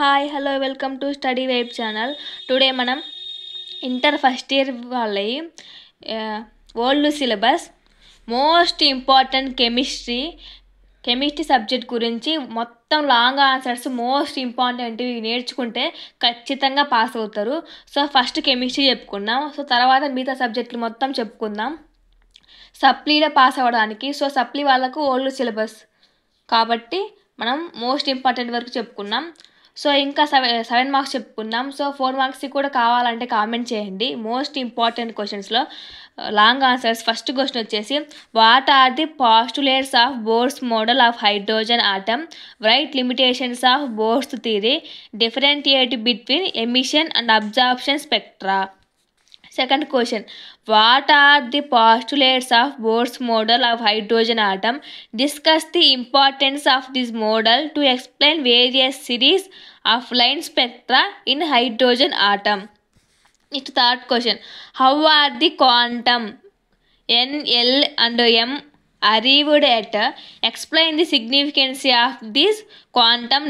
Hi hello welcome to study vibe channel. Today మనం inter first year వాళ్ళవి old syllabus most important chemistry subject గురించి మొత్తం long answers most important నేర్చుకుంటే ఖచ్చితంగా pass అవుతారు. So first chemistry చెప్పుకుందాం. So తర్వాత మిగతా సబ్జెక్టులు మొత్తం చెప్పుకుందాం సప్లీలో పాస్ అవ్వడానికి. సో సప్లీ వాళ్ళకు ఓల్డ్ సిలబస్ కాబట్టి మనం మోస్ట్ ఇంపార్టెంట్ వరకు చెప్పుకున్నాం. సో ఇంకా 7 మార్క్స్ చెప్పుకున్నాం. సో 4 మార్క్స్కి కూడా కావాలంటే కామెంట్ చేయండి. మోస్ట్ ఇంపార్టెంట్ క్వశ్చన్స్లో లాంగ్ ఆన్సర్స్. ఫస్ట్ క్వశ్చన్ వచ్చేసి what are the postulates of Bohr's model of hydrogen atom, right limitations of Bohr's theory, differentiate between emission and absorption spectra. Second question, what are the postulates of Bohr's model of hydrogen atom? Discuss the importance of this model to explain various series of line spectra in hydrogen atom. Next, third question, how are the quantum N, L and M arrived at? Explain the significance of these quantum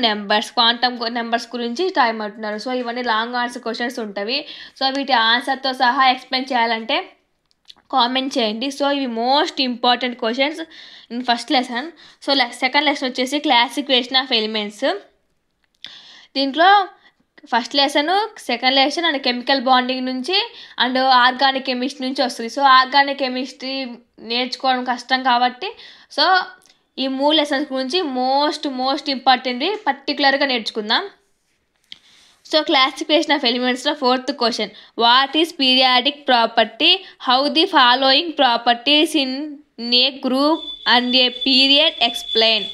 numbers గురించి time అంటున్నారు. So ఇవన్నీ long answer questions ఉంటాయి. So వీటి ఆన్సర్తో సహా explain చేయాలంటే comment చేయండి. So ఇవి most important questions in first lesson. So second lesson వచ్చేసి క్లాసిఫికేషన్ ఆఫ్ ఎలిమెంట్స్. దీంట్లో first lesson, second lesson and chemical bonding నుంచి అండ్ ఆర్గానిక్ కెమిస్ట్రీ నుంచి వస్తుంది. సో ఆర్గానిక్ కెమిస్ట్రీ నేర్చుకోవడం కష్టం కాబట్టి సో ఈ 3 లెసన్స్ గురించి మోస్ట్ ఇంపార్టెంట్ పర్టికులర్గా నేర్చుకుందాం. సో క్లాసిఫికేషన్ ఆఫ్ ఎలిమెంట్స్లో fourth question, what is periodic property, how the following properties in a group and a period explain.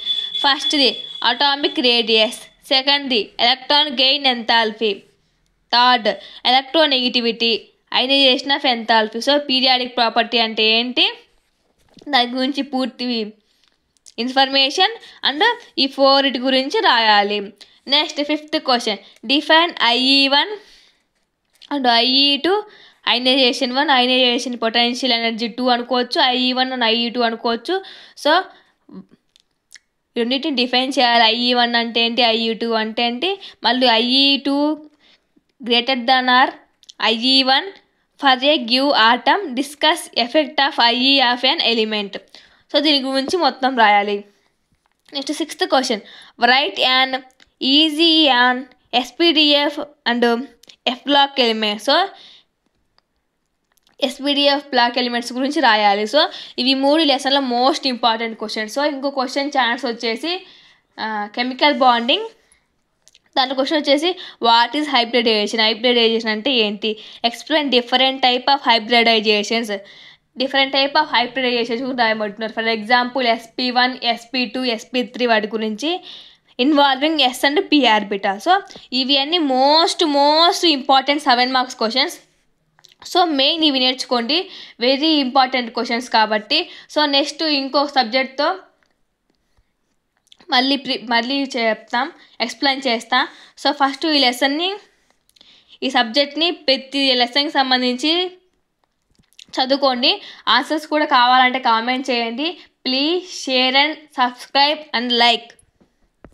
ఫస్ట్ది అటామిక్ రేడియస్, సెకండ్ది electron gain enthalpy, third electronegativity, ionisation of enthalpy. So periodic property అంటే ఏంటి, దాని గురించి పూర్తి information and ఈ 4 గురించి రాయాలి. Next fifth question, define IE1 and IE2. Ionisation 1, ionisation potential energy 2 అనుకోవచ్చు, IE1 అండ్ IE2 అనుకోవచ్చు. సో రెండింటిని డిఫైన్ చేయాలి. IE1 అంటే ఏంటి, IE2 అంటే ఏంటి, మళ్ళీ IE2 greater than or IE1 for a give atom, discuss effect of IE of N element. So దీని గురించి మొత్తం రాయాలి. Next sixth question, write an essay on SPDF and F block element. So SPDF block elements గురించి రాయాలి. So ఇవి 3 లెసన్లో most important questions. So ఇంకో question chance వచ్చేసి కెమికల్ బాండింగ్. దాంట్లో క్వశ్చన్ వచ్చేసి వాట్ ఈజ్ హైబ్రిడైజేషన్ అంటే ఏంటి, explain different type of hybridizations గురించి రాయబడుతున్నారు. For example SP1, SP2, SP3 వాటి గురించి involving S and P orbital. So ఇవి అన్నీ most important 7 marks questions. So main ఇవి నేర్చుకోండి, వెరీ ఇంపార్టెంట్ క్వశ్చన్స్ కాబట్టి. సో నెక్స్ట్ ఇంకో సబ్జెక్ట్తో మళ్ళీ చెప్తాం, ఎక్స్ప్లెయిన్ చేస్తా. సో ఫస్ట్ ఈ సబ్జెక్ట్ని ప్రతి లెసన్కి సంబంధించి చదువుకోండి. ఆన్సర్స్ కూడా కావాలంటే కామెంట్ చేయండి. Please share and subscribe and like.